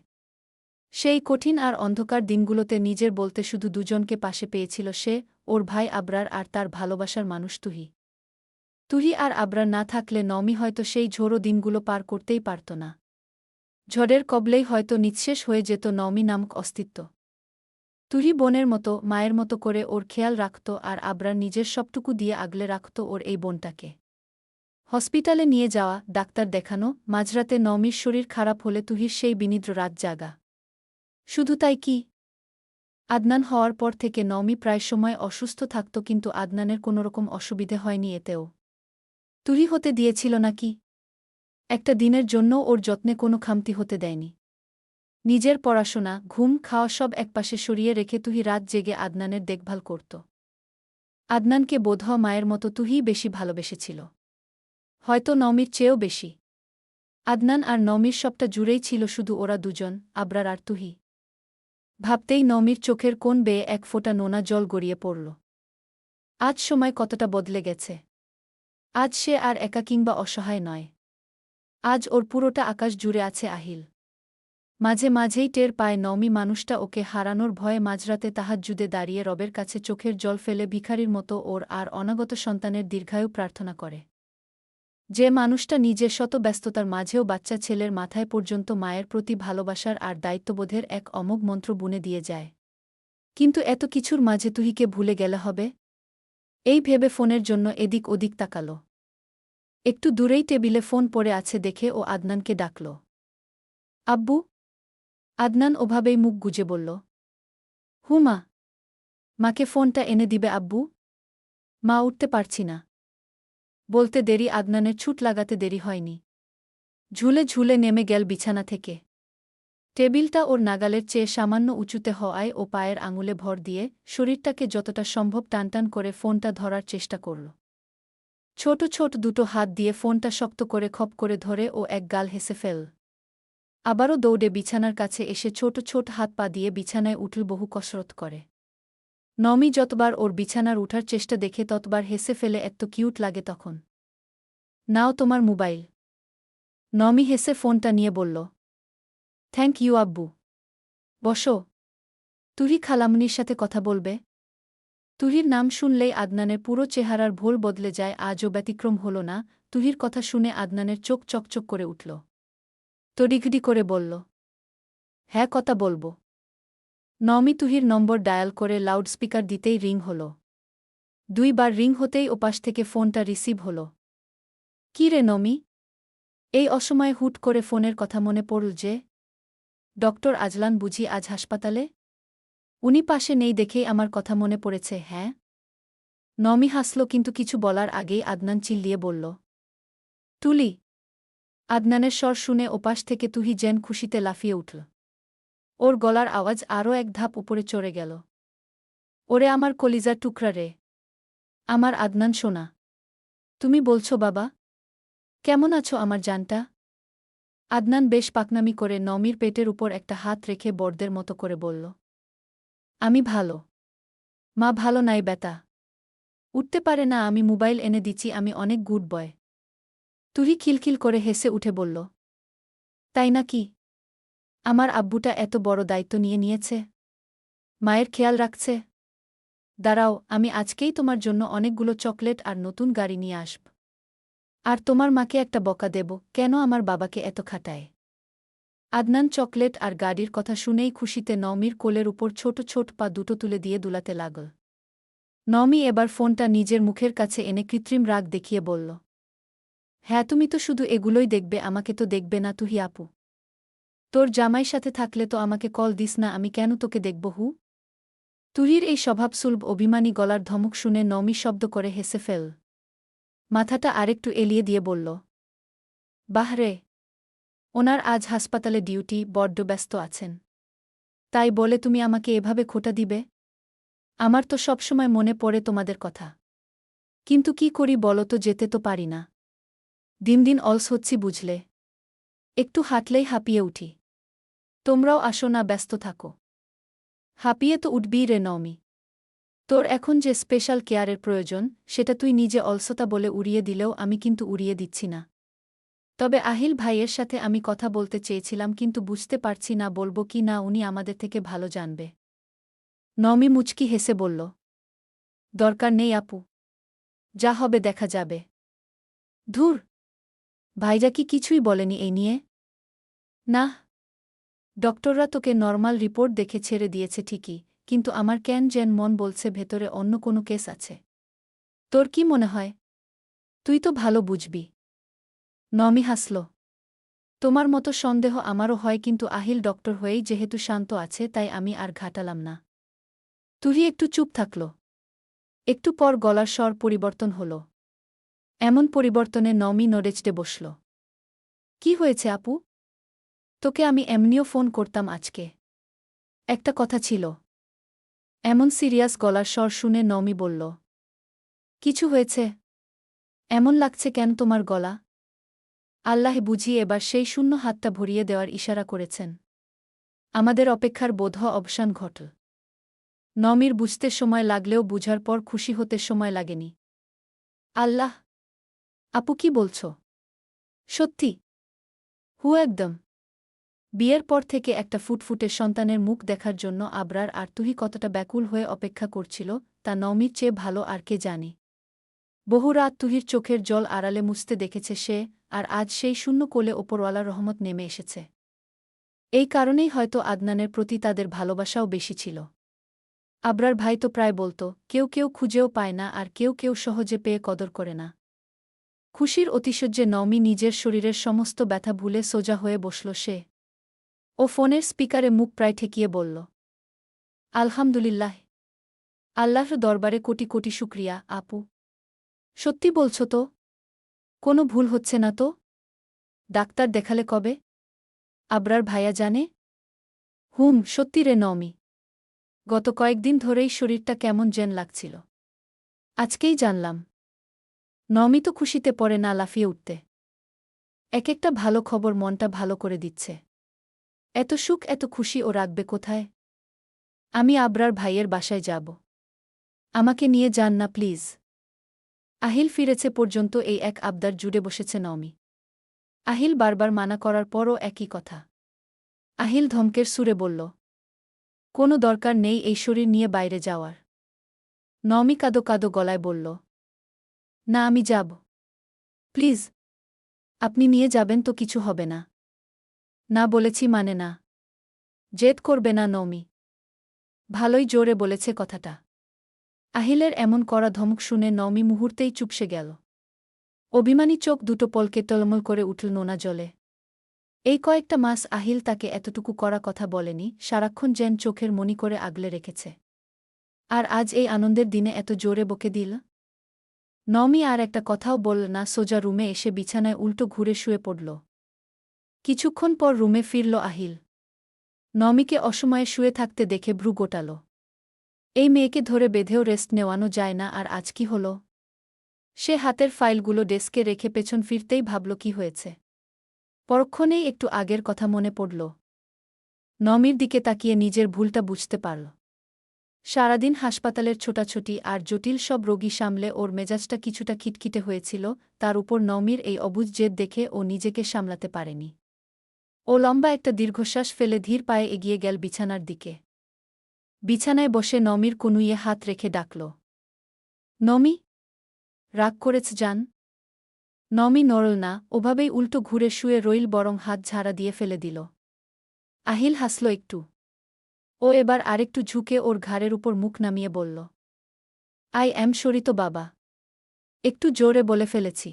সেই কঠিন আর অন্ধকার দিনগুলোতে নিজের বলতে শুধু দুজনকে পাশে পেয়েছিল সে, ওর ভাই আবরার আর তার ভালোবাসার মানুষ তুহি। তুহি আর আবরার না থাকলে নমি হয়তো সেই ঝোড়ো দিনগুলো পার করতেই পারত না। ঝড়ের কবলেই হয়তো নিঃশেষ হয়ে যেত নমি নামক অস্তিত্ব। তুহি বোনের মতো, মায়ের মতো করে ওর খেয়াল রাখত, আর আবরার নিজের সবটুকু দিয়ে আগলে রাখত ওর এই বোনটাকে। হসপিটালে নিয়ে যাওয়া, ডাক্তার দেখানো, মাঝরাতে নমির শরীর খারাপ হলে তুহির সেই বিনিদ্র রাত জাগা। শুধু তাই কি, আদনান হওয়ার পর থেকে নমি প্রায় সময় অসুস্থ থাকত, কিন্তু আদনানের কোনোরকম অসুবিধে হয়নি এতেও। তুহি হতে দিয়েছিল নাকি? একটা দিনের জন্য ওর যত্নে কোনো খামতি হতে দেয়নি। নিজের পড়াশোনা, ঘুম, খাওয়া সব একপাশে সরিয়ে রেখে তুহি রাত জেগে আদনানের দেখভাল করত। আদনানকে বোধহয় মায়ের মতো তুহিই বেশি ভালোবেসেছিল। হয়তো নমির চেয়েও বেশি। আদনান আর নমির সবটা জুড়েই ছিল শুধু ওরা দুজন, আবরার আর তুহি। ভাবতেই নমির চোখের কোণ বেয়ে এক ফোঁটা নোনা জল গড়িয়ে পড়ল। আজ সময় কতটা বদলে গেছে। আজ সে আর একা কিংবা অসহায় নয়। আজ ওর পুরোটা আকাশ জুড়ে আছে আহিল। মাঝে মাঝেই টের পায় নমি মানুষটা ওকে হারানোর ভয়ে মাঝরাতে তাহাজ্জুদে দাঁড়িয়ে রবের কাছে চোখের জল ফেলে ভিখারির মতো ওর আর অনাগত সন্তানের দীর্ঘায়ু প্রার্থনা করে। যে মানুষটা নিজের শত ব্যস্ততার মাঝেও বাচ্চা ছেলের মাথায় পর্যন্ত মায়ের প্রতি ভালোবাসার আর দায়িত্ববোধের এক অমোঘ মন্ত্র বুনে দিয়ে যায়। কিন্তু এত কিছুর মাঝে তুহিকে ভুলে গেলে হবে? এই ভেবে ফোনের জন্য এদিক ওদিক তাকাল। একটু দূরেই টেবিলে ফোন পড়ে আছে দেখে ও আদনানকে ডাকল। আব্বু? আদনান ওভাবেই মুখ গুজে বলল, মা। মাকে ফোনটা এনে দিবে আব্বু? মা, উঠতে পারছি না। বলতে দেরি আদনানের ছুট লাগাতে দেরি হয়নি। ঝুলে ঝুলে নেমে গেল বিছানা থেকে। টেবিলটা ওর নাগালের চেয়ে সামান্য উঁচুতে হওয়ায় ও পায়ের আঙুলে ভর দিয়ে শরীরটাকে যতটা সম্ভব টানটান করে ফোনটা ধরার চেষ্টা করল। ছোট ছোট দুটো হাত দিয়ে ফোনটা শক্ত করে খপ করে ধরে ও এক গাল হেসে ফেল। আবারও দৌড়ে বিছানার কাছে এসে ছোট ছোট হাত পা দিয়ে বিছানায় উঠল বহু কসরত করে। নমি যতবার ওর বিছানার উঠার চেষ্টা দেখে ততবার হেসে ফেলে, এত কিউট লাগে তখন। নাও তোমার মোবাইল। নমি হেসে ফোনটা নিয়ে বলল, থ্যাংক ইউ আব্বু। বসো। তুহি খালামনির সাথে কথা বলবে। তুহির নাম শুনলেই আদনানের পুরো চেহারার ভোল বদলে যায়। আজও ব্যতিক্রম হল না। তুহির কথা শুনে আদনানের চোখ চকচক করে উঠল। তড়িঘড়ি করে বলল, হ্যাঁ, কথা বলবো। নমি তুহির নম্বর ডায়াল করে লাউডস্পিকার দিতেই রিং হল। 2 বার রিং হতেই ওপাশ থেকে ফোনটা রিসিভ হল। কি রে নমি? এই অসময়ে হুট করে ফোনের কথা মনে পড়ল যে? ডক্টর আজলান বুঝি আজ হাসপাতালে? উনি পাশে নেই দেখেই আমার কথা মনে পড়েছে। হ্যাঁ। নমি হাসল, কিন্তু কিছু বলার আগেই আদনান চিল্লিয়ে বলল, তুলি। আদনানের স্বর শুনে ওপাশ থেকে তুহি যেন খুশিতে লাফিয়ে উঠল। ওর গলার আওয়াজ আরও এক ধাপ উপরে চড়ে গেল। ওরে আমার কলিজার টুকরা রে। আমার আদনান সোনা। তুমি বলছো বাবা? কেমন আছো আমার জানটা? আদনান বেশ পাকনামি করে নমির পেটের উপর একটা হাত রেখে বড়দের মতো করে বলল, আমি ভালো। মা ভালো নাই বেটা। উঠতে পারে না, আমি মোবাইল এনে দিচ্ছি, আমি অনেক গুড বয়। তুহি খিলখিল করে হেসে উঠে বলল, তাই নাকি? আমার আব্বুটা এত বড় দায়িত্ব নিয়ে নিয়েছে। মায়ের খেয়াল রাখছে। দাঁড়াও, আমি আজকেই তোমার জন্য অনেকগুলো চকলেট আর নতুন গাড়ি নিয়ে আসব। আর তোমার মাকে একটা বকা দেব, কেন আমার বাবাকে এত খাটায়। আদনান চকলেট আর গাড়ির কথা শুনেই খুশিতে নমির কোলের উপর ছোট ছোট পা দুটো তুলে দিয়ে দুলাতে লাগল। নমি এবার ফোনটা নিজের মুখের কাছে এনে কৃত্রিম রাগ দেখিয়ে বলল, হ্যাঁ, তুমি তো শুধু এগুলোই দেখবে, আমাকে তো দেখবে না তুহি আপু। তোর জামাই সাথে থাকলে তো আমাকে কল দিস না, আমি কেন তোকে দেখব হু? তুহির এই স্বভাবসুলভ অভিমানী গলার ধমক শুনে নমি শব্দ করে হেসে ফেল। মাথাটা আরেকটু এলিয়ে দিয়ে বলল, বাহ রে। ওনার আজ হাসপাতালে ডিউটি, বড্ড ব্যস্ত আছেন। তাই বলে তুমি আমাকে এভাবে খোঁটা দিবে? আমার তো সবসময় মনে পড়ে তোমাদের কথা। কিন্তু কি করি বলো তো, যেতে তো পারি না। দিন দিন অলস হচ্ছি বুঝলে। একটু হাঁটলেই হাঁপিয়ে উঠি। তোমরাও আসো না, ব্যস্ত থাকো। হাঁপিয়ে তো উঠবি রে নমি। তোর এখন যে স্পেশাল কেয়ারের প্রয়োজন, সেটা তুই নিজে অলসতা বলে উড়িয়ে দিলেও আমি কিন্তু উড়িয়ে দিচ্ছি না। তবে আহিল ভাইয়ের সাথে আমি কথা বলতে চেয়েছিলাম, কিন্তু বুঝতে পারছি না বলব কি না, উনি আমাদের থেকে ভালো জানবে। নমি মুচকি হেসে বলল, দরকার নেই আপু। যা হবে দেখা যাবে। ধুর। ভাইরা কি কিছুই বলেনি এই নিয়ে? না। ডক্টররা তোকে নরমাল রিপোর্ট দেখে ছেড়ে দিয়েছে ঠিকই, কিন্তু আমার কেন যেন মন বলছে ভেতরে অন্য কোনো কেস আছে। তোর কি মনে হয়? তুই তো ভালো বুঝবি। নমি হাসল। তোমার মতো সন্দেহ আমারও হয়, কিন্তু আহিল ডক্টর হয়েই যেহেতু শান্ত আছে, তাই আমি আর ঘাটালাম না। তুহি একটু চুপ থাকল। একটু পর গলার স্বর পরিবর্তন হল। এমন পরিবর্তনে নমি নড়েচড়ে বসল। কি হয়েছে আপু? তোকে আমি এমনিও ফোন করতাম আজকে। একটা কথা ছিল। এমন সিরিয়াস গলার স্বর শুনে নমি বলল, কিছু হয়েছে? এমন লাগছে কেন তোমার গলা? আল্লাহ বুঝি এবার সেই শূন্য হাতটা ভরিয়ে দেওয়ার ইশারা করেছেন। আমাদের অপেক্ষার বোধ অবসান ঘটল। নমির বুঝতে সময় লাগলেও বুঝার পর খুশি হতে সময় লাগেনি। আল্লাহ! আপু কি বলছ? সত্যি? একদম। বিয়ের পর থেকে একটা ফুটফুটে সন্তানের মুখ দেখার জন্য আবরার আর তুহি কতটা ব্যাকুল হয়ে অপেক্ষা করছিল তা নমির চেয়ে ভালো আর কে জানে। বহু রাত তুহির চোখের জল আড়ালে মুছতে দেখেছে সে, আর আজ সেই শূন্য কোলে ওপরওয়ালার রহমত নেমে এসেছে। এই কারণেই হয়তো আদনানের প্রতি তাদের ভালোবাসাও বেশি ছিল। আবরার ভাই তো প্রায় বলত, কেউ কেউ খুঁজেও পায় না আর কেউ কেউ সহজে পেয়ে কদর করে না। খুশির অতিশয্যে নওমি নিজের শরীরের সমস্ত ব্যথা ভুলে সোজা হয়ে বসল সে। ও ফোনের স্পিকারে মুখ প্রায় ঠেকিয়ে বলল, আলহামদুলিল্লাহ। আল্লাহর দরবারে কোটি কোটি শুক্রিয়া আপু। সত্যি বলছ তো? কোনো ভুল হচ্ছে না তো? ডাক্তার দেখালে কবে? আবরার ভাইয়া জানে? সত্যি রে নওমি। গত কয়েকদিন ধরেই শরীরটা কেমন যেন লাগছিল। আজকেই জানলাম। নওমি তো খুশিতে পড়ে না লাফিয়ে উঠতে। এক একটা ভালো খবর মনটা ভালো করে দিচ্ছে। এত সুখ এত খুশি ও রাখবে কোথায়? আমি আবরার ভাইয়ের বাসায় যাব। আমাকে নিয়ে যান না প্লিজ। আহিল ফিরেছে পর্যন্ত এই এক আবদার জুড়ে বসেছে নওমি। আহিল বারবার মানা করার পরও একই কথা। আহিল ধমকের সুরে বলল, কোনো দরকার নেই এই শরীর নিয়ে বাইরে যাওয়ার। নওমি কাদো কাদো গলায় বলল, না আমি যাব। প্লিজ। আপনি নিয়ে যাবেন তো কিছু হবে না। না বলেছি মানে না। জেদ করবে না নওমি। ভালোই জোরে বলেছে কথাটা। আহিলের এমন কড়া ধমক শুনে নওমি মুহূর্তেই চুপসে গেল। অভিমানী চোখ দুটো পলকে টলমল করে উঠল নোনা জলে। এই কয়েকটা মাস আহিল তাকে এতটুকু কড়া কথা বলেনি, সারাক্ষণ যেন চোখের মনি করে আগলে রেখেছে। আর আজ এই আনন্দের দিনে এত জোরে বকে দিল। নওমি আর একটা কথাও বলল না, সোজা রুমে এসে বিছানায় উল্টো ঘুরে শুয়ে পড়ল। কিছুক্ষণ পর রুমে ফিরল আহিল। নওমিকে অসময়ে শুয়ে থাকতে দেখে ভ্রু গোটাল। এই মেয়েকে ধরে বেঁধেও রেস্ট নেওয়ানো যায় না, আর আজ কি হল? সে হাতের ফাইলগুলো ডেস্কে রেখে পেছন ফিরতেই ভাবল কি হয়েছে। পরক্ষণেই একটু আগের কথা মনে পড়ল। নওমির দিকে তাকিয়ে নিজের ভুলটা বুঝতে পারল। সারাদিন হাসপাতালের ছোটাছুটি আর জটিল সব রোগী সামলে ওর মেজাজটা কিছুটা খিটখিটে হয়েছিল, তার উপর নওমির এই অবুঝ জেদ দেখে ও নিজেকে সামলাতে পারেনি। ও লম্বা একটা দীর্ঘশ্বাস ফেলে ধীর পায়ে এগিয়ে গেল বিছানার দিকে। বিছানায় বসে নওমির কনুইয়ে হাত রেখে ডাকল, নওমি। রাগ করেছ জান? নওমি নড়ল না, ওভাবেই উল্টো ঘুরে শুয়ে রইল, বরং হাত ঝাড়া দিয়ে ফেলে দিল। আহিল হাসল একটু। ও এবার আরেকটু ঝুঁকে ওর ঘাড়ের উপর মুখ নামিয়ে বলল, আই অ্যাম সরি তো বাবা। একটু জোরে বলে ফেলেছি।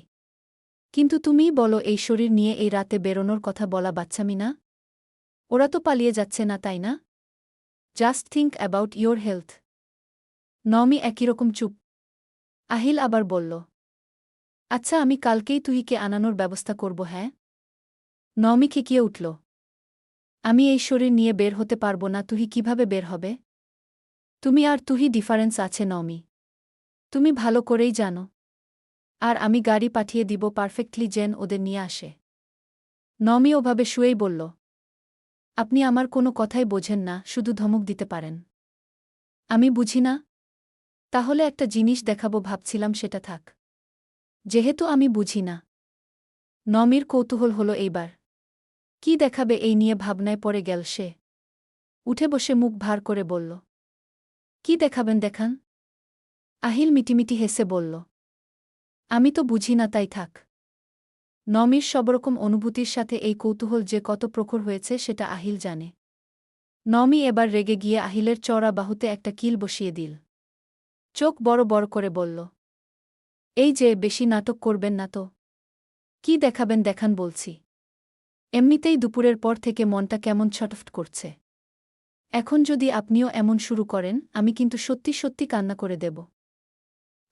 কিন্তু তুমিই বলো, এই শরীর নিয়ে এই রাতে বেরোনোর কথা বলা বাচ্চামি না? ওরা তো পালিয়ে যাচ্ছে না, তাই না? Just think about your health. Naomi একইরকম চুপ। আহিল আবার বলল, আচ্ছা আমি কালকেই তুহিকে আনানোর ব্যবস্থা করব। হ্যাঁ? নওমি খেকিয়ে উঠল। আমি এই শরীর নিয়ে বের হতে পারব না। তুহি কিভাবে বের হবে? তুমি আর তুহি ডিফারেন্স আছে নওমি। তুমি ভালো করেই জানো। আর আমি গাড়ি পাঠিয়ে দিব পারফেক্টলি যেন ওদের নিয়ে আসে। নওমি ওভাবে শুয়েই বলল, আপনি আমার কোনো কথাই বোঝেন না, শুধু ধমক দিতে পারেন। আমি বুঝি না? তাহলে একটা জিনিস দেখাবো ভাবছিলাম, সেটা থাক। যেহেতু আমি বুঝি না। নওমির কৌতূহল হলো এইবার। কি দেখাবে এই নিয়ে ভাবনায় পড়ে গেল সে। উঠে বসে মুখ ভার করে বলল, কি দেখাবেন দেখান। আহিল মিটিমিটি হেসে বলল, আমি তো বুঝি না, তাই থাক। নওমির সবরকম অনুভূতির সাথে এই কৌতূহল যে কত প্রখর হয়েছে সেটা আহিল জানে। নওমি এবার রেগে গিয়ে আহিলের চড়া বাহুতে একটা কিল বসিয়ে দিল। চোখ বড় বড় করে বলল, এই যে বেশি নাটক করবেন না তো। কি দেখাবেন দেখান বলছি। এমনিতেই দুপুরের পর থেকে মনটা কেমন ছটফট করছে। এখন যদি আপনিও এমন শুরু করেন, আমি কিন্তু সত্যি সত্যি কান্না করে দেব।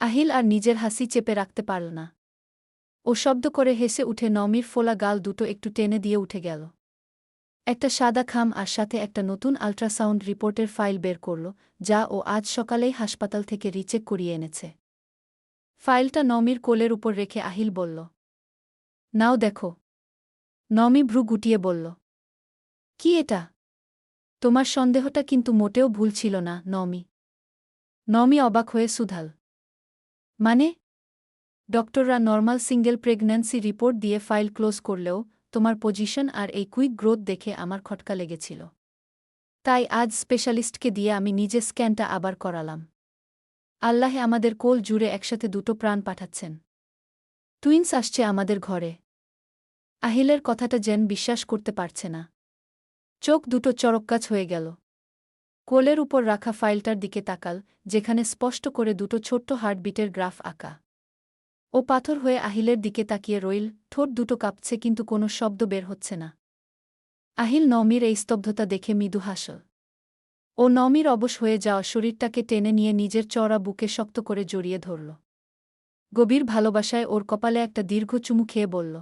আহিল আর নিজের হাসি চেপে রাখতে পারল না। ও শব্দ করে হেসে উঠে নওমির ফোলা গাল দুটো একটু টেনে দিয়ে উঠে গেল। একটা সাদা খাম আর সাথে একটা নতুন আল্ট্রাসাউন্ড রিপোর্টের ফাইল বের করল, যা ও আজ সকালেই হাসপাতাল থেকে রিচেক করিয়ে এনেছে। ফাইলটা নমির কোলের উপর রেখে আহিল বলল, নাও দেখো। নমি ভ্রু গুটিয়ে বলল, কি এটা? তোমার সন্দেহটা কিন্তু মোটেও ভুল ছিল না, নমি। নমি অবাক হয়ে সুধাল, মানে? ডক্টররা নর্মাল সিঙ্গেল প্রেগন্যান্সি রিপোর্ট দিয়ে ফাইল ক্লোজ করলেও তোমার পজিশন আর এই কুইক গ্রোথ দেখে আমার খটকা লেগেছিল। তাই আজ স্পেশালিস্টকে দিয়ে আমি নিজে স্ক্যানটা আবার করালাম। আল্লাহে আমাদের কোল জুড়ে একসাথে দুটো প্রাণ পাঠাচ্ছেন। টুইন্স আসছে আমাদের ঘরে। আহিলের কথাটা যেন বিশ্বাস করতে পারছে না। চোখ দুটো চরকগাছ হয়ে গেল। কোলের উপর রাখা ফাইলটার দিকে তাকাল, যেখানে স্পষ্ট করে দুটো ছোট্ট হার্টবিটের গ্রাফ আঁকা। ও পাথর হয়ে আহিলের দিকে তাকিয়ে রইল, ঠোঁট দুটো কাঁপছে কিন্তু কোনো শব্দ বের হচ্ছে না। আহিল নমির এই স্তব্ধতা দেখে মৃদু হাসল। ও নমির অবশ হয়ে যাওয়া শরীরটাকে টেনে নিয়ে নিজের চওড়া বুকে শক্ত করে জড়িয়ে ধরল। গভীর ভালোবাসায় ওর কপালে একটা দীর্ঘ চুমু খেয়ে বলল,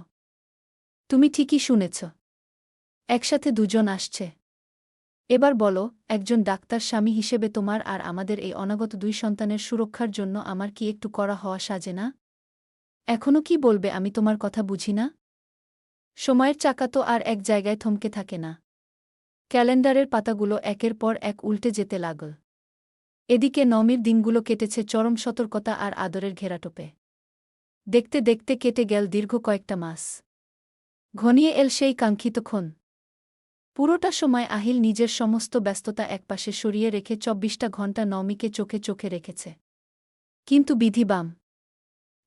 তুমি ঠিকই শুনেছ। একসাথে দুজন আসছে। এবার বলো, একজন ডাক্তার স্বামী হিসেবে তোমার আর আমাদের এই অনাগত দুই সন্তানের সুরক্ষার জন্য আমার কি একটু করা হওয়া সাজে না? এখনও কি বলবে আমি তোমার কথা বুঝি না? সময়ের চাকা তো আর এক জায়গায় থমকে থাকে না। ক্যালেন্ডারের পাতাগুলো একের পর এক উল্টে যেতে লাগল। এদিকে নমির দিনগুলো কেটেছে চরম সতর্কতা আর আদরের ঘেরাটোপে। দেখতে দেখতে কেটে গেল দীর্ঘ কয়েকটা মাস। ঘনিয়ে এল সেই কাঙ্ক্ষিত ক্ষণ। পুরোটা সময় আহিল নিজের সমস্ত ব্যস্ততা একপাশে সরিয়ে রেখে ২৪টা ঘণ্টা নমিকে চোখে চোখে রেখেছে। কিন্তু বিধি বাম।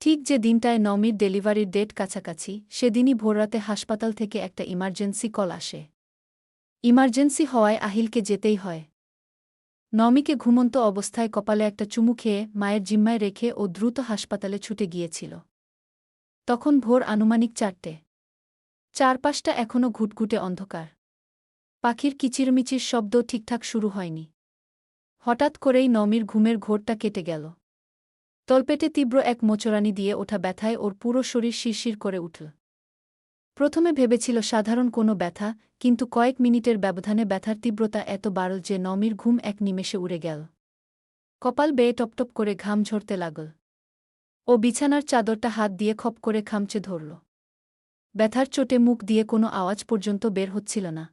ঠিক যে দিনটায় নমির ডেলিভারির ডেট কাছাকাছি, সেদিনই ভোররাতে হাসপাতাল থেকে একটা ইমার্জেন্সি কল আসে। ইমার্জেন্সি হওয়ায় আহিলকে যেতেই হয়। নমিকে ঘুমন্ত অবস্থায় কপালে একটা চুমু খেয়ে মায়ের জিম্মায় রেখে ও দ্রুত হাসপাতালে ছুটে গিয়েছিল। তখন ভোর আনুমানিক ৪টে। চারপাশটা এখনও ঘুটঘুটে অন্ধকার। পাখির কিচিরমিচির শব্দ ঠিকঠাক শুরু হয়নি। হঠাৎ করেই নমির ঘুমের ঘোরটা কেটে গেল। তলপেটে তীব্র এক মোচড়ানি দিয়ে ওঠা ব্যথায় ওর পুরো শরীর শিরশির করে উঠল। প্রথমে ভেবেছিল সাধারণ কোনো ব্যথা, কিন্তু কয়েক মিনিটের ব্যবধানে ব্যথার তীব্রতা এত বাড়ল যে নমির ঘুম এক নিমেষে উড়ে গেল। কপাল বেয়ে টপটপ করে ঘাম ঝরতে লাগল। ও বিছানার চাদরটা হাত দিয়ে খপ করে খামচে ধরল। ব্যথার চোটে মুখ দিয়ে কোনো আওয়াজ পর্যন্ত বের হচ্ছিল না।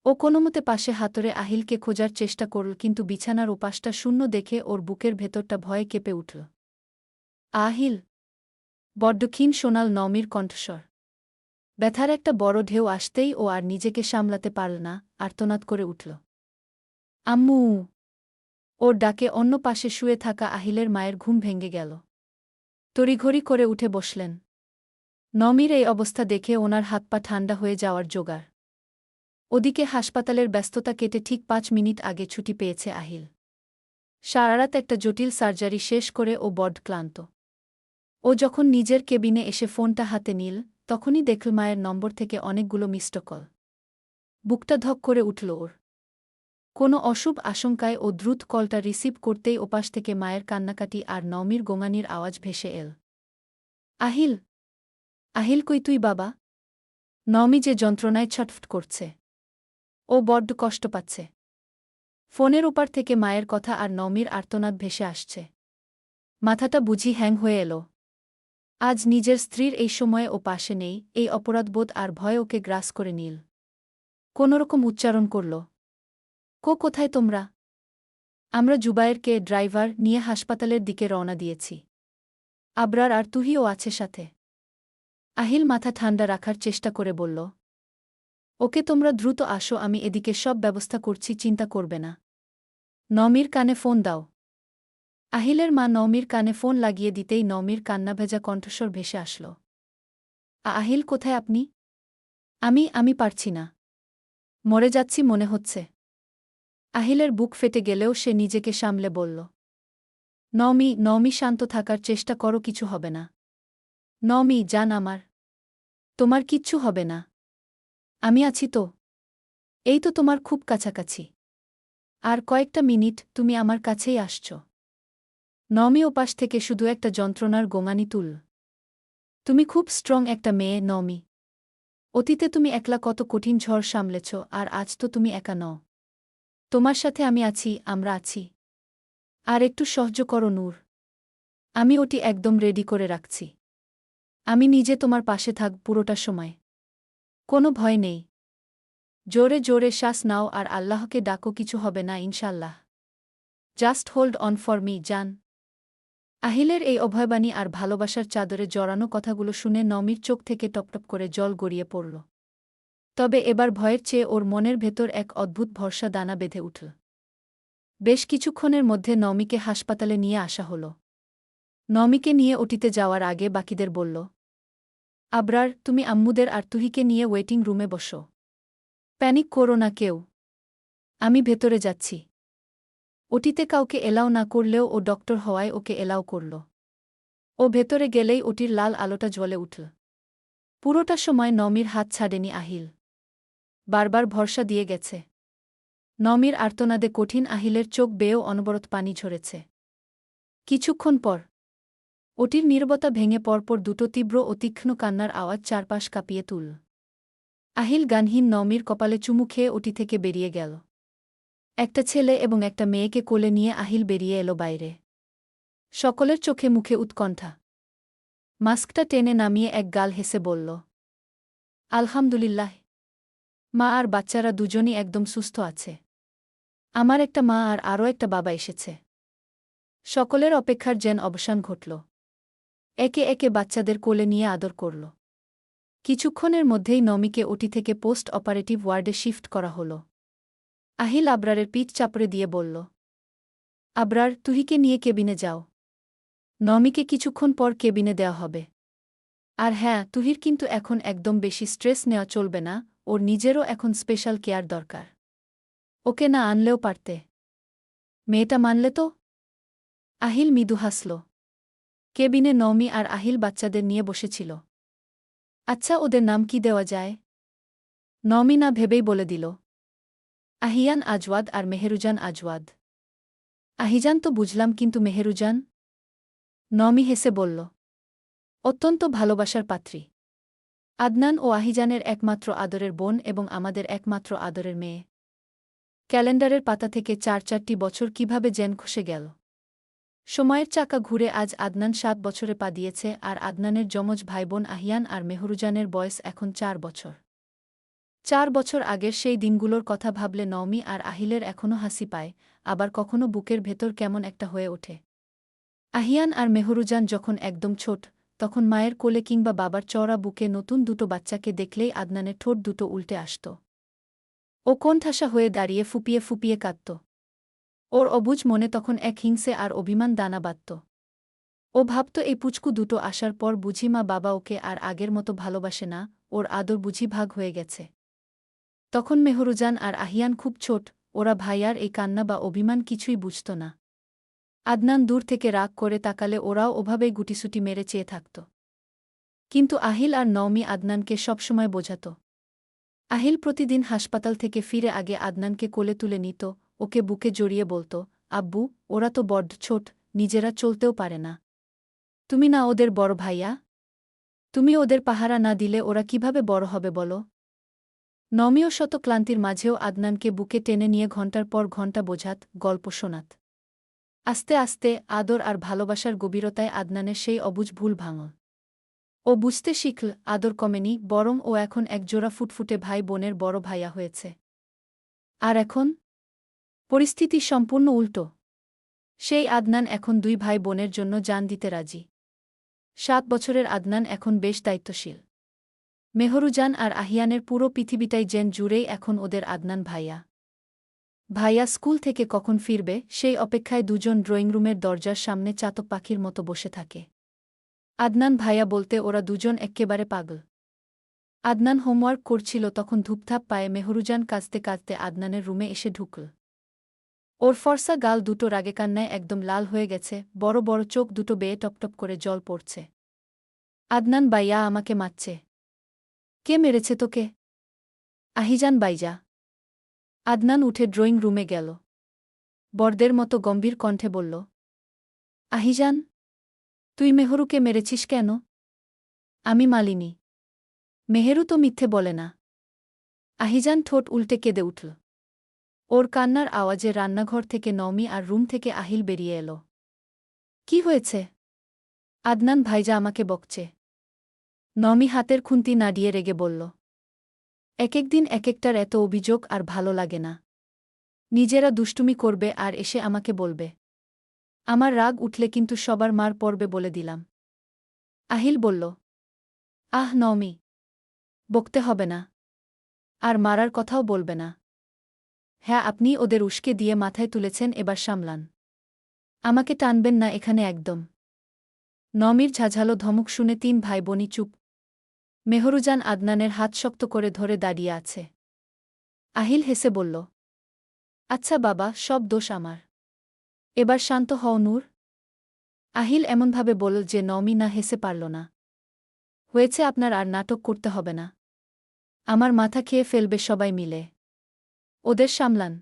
ও কোনোমতে পাশে হাতরে আহিলকে খোঁজার চেষ্টা করল, কিন্তু বিছানার ওপাশটা শূন্য দেখে ওর বুকের ভেতরটা ভয়ে কেঁপে উঠল। আহিল! বড্ড ক্ষীণ শোনাল নমির কণ্ঠস্বর। ব্যথার একটা বড় ঢেউ আসতেই ও আর নিজেকে সামলাতে পারল না, আর্তনাদ করে উঠল। আম্মু! ওর ডাকে অন্য পাশে শুয়ে থাকা আহিলের মায়ের ঘুম ভেঙে গেল। তড়িঘড়ি করে উঠে বসলেন। নমির এই অবস্থা দেখে ওনার হাত পা ঠান্ডা হয়ে যাওয়ার জোগাড়। ওদিকে হাসপাতালের ব্যস্ততা কেটে ঠিক ৫ মিনিট আগে ছুটি পেয়েছে আহিল। সারারাত একটা জটিল সার্জারি শেষ করে ও বড্ড ক্লান্ত। ও যখন নিজের কেবিনে এসে ফোনটা হাতে নিল, তখনই দেখল মায়ের নম্বর থেকে অনেকগুলো মিসড কল। বুকটা ধক করে উঠল ওর। কোনো অশুভ আশঙ্কায় ও দ্রুত কলটা রিসিভ করতেই ওপাশ থেকে মায়ের কান্নাকাটি আর নমির গোঙানির আওয়াজ ভেসে এল। আহিল! আহিল, কই তুই বাবা? নমি যে যন্ত্রণায় ছটফট করছে। ও বড্ড কষ্ট পাচ্ছে। ফোনের ওপার থেকে মায়ের কথা আর নমির আর্তনাদ ভেসে আসছে। মাথাটা বুঝি হ্যাং হয়ে এল। আজ নিজের স্ত্রীর এই সময়ে ও পাশে নেই, এই অপরাধবোধ আর ভয় ওকে গ্রাস করে নিল। কোনোরকম উচ্চারণ করল, কোথায় তোমরা? আমরা জুবায়েরকে ড্রাইভার নিয়ে হাসপাতালের দিকে রওনা দিয়েছি। আবরার আর তুহিও আছে সাথে। আহিল মাথা ঠান্ডা রাখার চেষ্টা করে বলল, ওকে, তোমরা দ্রুত আসো, আমি এদিকে সব ব্যবস্থা করছি, চিন্তা করবে না। নমির কানে ফোন দাও। আহিলের মা নমির কানে ফোন লাগিয়ে দিতেই নমির কান্নাভেজা কণ্ঠস্বর ভেসে আসল। আহিল, কোথায় আপনি? আমি পারছি না। মরে যাচ্ছি মনে হচ্ছে। আহিলের বুক ফেটে গেলেও সে নিজেকে সামলে বলল, নমি, শান্ত থাকার চেষ্টা করো, কিছু হবে না। নমি, জান আমার। তোমার কিচ্ছু হবে না। আমি আছি তো। এই তো তোমার খুব কাছাকাছি। আর কয়েকটা মিনিট, তুমি আমার কাছেই আসছ। নমি ওপাশ থেকে শুধু একটা যন্ত্রণার গোঙানি তুল। তুমি খুব স্ট্রং একটা মেয়ে, নমি। অতীতে তুমি একলা কত কঠিন ঝড় সামলেছ, আর আজ তো তুমি একা নও। তোমার সাথে আমি আছি, আমরা আছি। আর একটু সহ্য করো নূর। আমি ওটি একদম রেডি করে রাখছি। আমি নিজে তোমার পাশে থাক পুরোটা সময়। কোনো ভয় নেই। জোরে জোরে শ্বাস নাও আর আল্লাহকে ডাকো, কিছু হবে না ইনশাল্লাহ। Just hold on for me, জান। আহিলের এই অভয়বাণী আর ভালোবাসার চাদরে জড়ানো কথাগুলো শুনে নমির চোখ থেকে টপটপ করে জল গড়িয়ে পড়ল। তবে এবার ভয়ের চেয়ে ওর মনের ভেতর এক অদ্ভুত ভরসা দানা বেঁধে উঠল। বেশ কিছুক্ষণের মধ্যে নমিকে হাসপাতালে নিয়ে আসা হল। নমিকে নিয়ে ওটিতে যাওয়ার আগে বাকিদের বলল, আবরার, তুমি আম্মুদের আর তুহিকে নিয়ে ওয়েটিং রুমে বসো। প্যানিক করো না কেউ। আমি ভেতরে যাচ্ছি। ওটিতে কাউকে এলাও না করলেও ও ডক্টর হওয়ায় ওকে এলাও করল। ও ভেতরে গেলেই ওটির লাল আলোটা জ্বলে উঠল। পুরোটা সময় নমির হাত ছাড়েনি আহিল। বারবার ভরসা দিয়ে গেছে। নমির আর্তনাদে কঠিন আহিলের চোখ বেয়েও অনবরত পানি ঝরেছে। কিছুক্ষণ পর ওটির নীরবতা ভেঙে পরপর দুটো তীব্র ও তীক্ষ্ণ কান্নার আওয়াজ চারপাশ কাঁপিয়ে তুলল। আহিল গানহীন নমির কপালে চুমু খেয়ে ওটি থেকে বেরিয়ে গেল। একটা ছেলে এবং একটা মেয়েকে কোলে নিয়ে আহিল বেরিয়ে এলো বাইরে। সকলের চোখে মুখে উৎকণ্ঠা। মাস্কটা টেনে নামিয়ে এক গাল হেসে বলল, আলহামদুলিল্লাহ, মা আর বাচ্চারা দুজনই একদম সুস্থ আছে। আমার একটা মা আর আরও একটা বাবা এসেছে। সকলের অপেক্ষার যেন অবসান ঘটল। একে একে বাচ্চাদের কোলে নিয়ে আদর করল। কিছুক্ষণের মধ্যেই নমিকে ওটি থেকে পোস্ট অপারেটিভ ওয়ার্ডে শিফট করা হল। আহিল আবরারের পিঠ চাপড়ে দিয়ে বলল, আবরার, তুহিকে নিয়ে কেবিনে যাও। নমিকে কিছুক্ষণ পর কেবিনে দেওয়া হবে। আর হ্যাঁ, তুহির কিন্তু এখন একদম বেশি স্ট্রেস নেওয়া চলবে না, ওর নিজেরও এখন স্পেশাল কেয়ার দরকার। ওকে না আনলেও পারতে। মেয়েটা মানলে তো। আহিল মৃদু হাসল। কেবিনে নমি আর আহিল বাচ্চাদের নিয়ে বসেছিল। আচ্ছা, ওদের নাম কি দেওয়া যায়? নমি না ভেবেই বলে দিল, আহিয়ান আজওয়াদ আর মেহেরুজান আজওয়াদ। আহিজান তো বুঝলাম, কিন্তু মেহেরুজান? নমি হেসে বলল, অত্যন্ত ভালোবাসার পাত্রী। আদনান ও আহিজানের একমাত্র আদরের বোন এবং আমাদের একমাত্র আদরের মেয়ে। ক্যালেন্ডারের পাতা থেকে ৪-৪টি বছর কিভাবে যেন খসে গেল। সময়ের চাকা ঘুরে আজ আদনান ৭ বছরে পা দিয়েছে, আর আদনানের যমজ ভাইবোন আহিয়ান আর মেহরুজানের বয়স এখন ৪ বছর। ৪ বছর আগের সেই দিনগুলোর কথা ভাবলে নওমি আর আহিলের এখনও হাসি পায়, আবার কখনো বুকের ভেতর কেমন একটা হয়ে ওঠে। আহিয়ান আর মেহরুজান যখন একদম ছোট, তখন মায়ের কোলে কিংবা বাবার চওড়া বুকে নতুন দুটো বাচ্চাকে দেখলেই আদনানের ঠোঁট দুটো উল্টে আসত। ও কোণঠাসা হয়ে দাঁড়িয়ে ফুপিয়ে ফুপিয়ে কাঁদত। ওর অবুঝ মনে তখন এক হিংসে আর অভিমান দানা বাঁধত। ও ভাবত, এই পুচকু দুটো আসার পর বুঝি মা বাবা ওকে আর আগের মতো ভালোবাসে না, ওর আদর বুঝি ভাগ হয়ে গেছে। তখন মেহরুজান আর আহিয়ান খুব ছোট, ওরা ভাইয়ার এই কান্না বা অভিমান কিছুই বুঝত না। আদনান দূর থেকে রাগ করে তাকালে ওরাও ওভাবেই গুটিসুটি মেরে চেয়ে থাকত। কিন্তু আহিল আর নওমি আদনানকে সবসময় বোঝাত। আহিল প্রতিদিন হাসপাতাল থেকে ফিরে আগে আদনানকে কোলে তুলে নিত, ওকে বুকে জড়িয়ে বলত, আব্বু, ওরা তো বড্ড ছোট, নিজেরা চলতেও পারে না। তুমি না ওদের বড় ভাইয়া? তুমি ওদের পাহারা না দিলে ওরা কিভাবে বড় হবে বলো? নমিও শত ক্লান্তির মাঝেও আদনানকে বুকে টেনে নিয়ে ঘণ্টার পর ঘণ্টা বোঝাত, গল্প শোনাত। আস্তে আস্তে আদর আর ভালোবাসার গভীরতায় আদনানের সেই অবুঝ ভুল ভাঙল। ও বুঝতে শিখল, আদর কমেনি, বরং ও এখন একজোড়া ফুটফুটে ভাই বোনের বড় ভাইয়া হয়েছে। আর এখন পরিস্থিতি সম্পূর্ণ উল্টো। সেই আদনান এখন 2 ভাই বোনের জন্য জান দিতে রাজি। 7 বছরের আদনান এখন বেশ দায়িত্বশীল। মেহরুজান আর আহিয়ানের পুরো পৃথিবীটাই যেন জুড়েই এখন ওদের আদনান ভাইয়া। ভাইয়া স্কুল থেকে কখন ফিরবে সেই অপেক্ষায় দুজন ড্রয়িং রুমের দরজার সামনে চাতক পাখির মতো বসে থাকে। আদনান ভাইয়া বলতে ওরা দুজন এক্কেবারে পাগল। আদনান হোমওয়ার্ক করছিল তখন ধূপধাপ পায়ে মেহরুজান কাঁদতে কাঁদতে আদনানের রুমে এসে ঢুকল। ওর ফর্সা গাল দুটো রাগে কান্নায় একদম লাল হয়ে গেছে, বড় বড় চোখ দুটো বেয়ে টপটপ করে জল পড়ছে। আদনান বাইয়া, আমাকে মারছে। কে মেরেছে তোকে? আহিজান বাইজা। আদনান উঠে ড্রয়িং রুমে গেল। বরদের মতো গম্ভীর কণ্ঠে বলল, আহিজান, তুই মেহরুকে মেরেছিস কেন? আমি মালিনী। মেহেরু তো মিথ্যে বলে না। আহিজান ঠোঁট উল্টে কেঁদে উঠল। ওর কান্নার আওয়াজে রান্নাঘর থেকে নওমি আর রুম থেকে আহিল বেরিয়ে এলো। কি হয়েছে? আদনান ভাইজা আমাকে বকছে। নমি হাতের খুন্তি নাড়িয়ে রেগে বলল। একেক দিন একেকটার এত অভিযোগ আর ভালো লাগে না। নিজেরা দুষ্টুমি করবে আর এসে আমাকে বলবে। আমার রাগ উঠলে কিন্তু সবার মার পড়বে বলে দিলাম। আহিল বলল। আহ নমি, বকতে হবে না। আর মারার কথাও বলবে না। হ্যাঁ, আপনি ওদের উস্কে দিয়ে মাথায় তুলেছেন, এবার সামলান। আমাকে টানবেন না এখানে একদম। নমির ঝাঝালো ধমক শুনে তিন ভাই বোনই চুপ। মেহরুজান আদনানের হাত শক্ত করে ধরে দাঁড়িয়ে আছে। আহিল হেসে বলল। আচ্ছা বাবা, সব দোষ আমার। এবার শান্ত হও নূর। আহিল এমনভাবে বলল যে নমি না হেসে পারল না। হয়েছে, আপনার আর নাটক করতে হবে না। আমার মাথা খেয়ে ফেলবে সবাই মিলে। ওদের সামলান।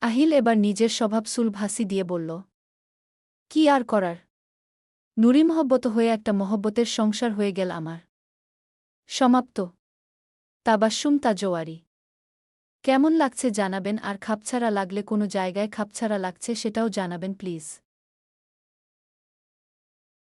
আহিল এবার নিজের স্বভাব সুলভ হাসি দিয়ে বলল। কি আর করার। নুরি মহব্বত হয়ে একটা মহব্বতের সংসার হয়ে গেল আমার। সমাপ্ত। তাবাস্সুম তাজওয়ারি। কেমন লাগছে জানাবেন, আর খাপছাড়া লাগলে কোনো জায়গায় খাপছাড়া লাগছে সেটাও জানাবেন প্লিজ।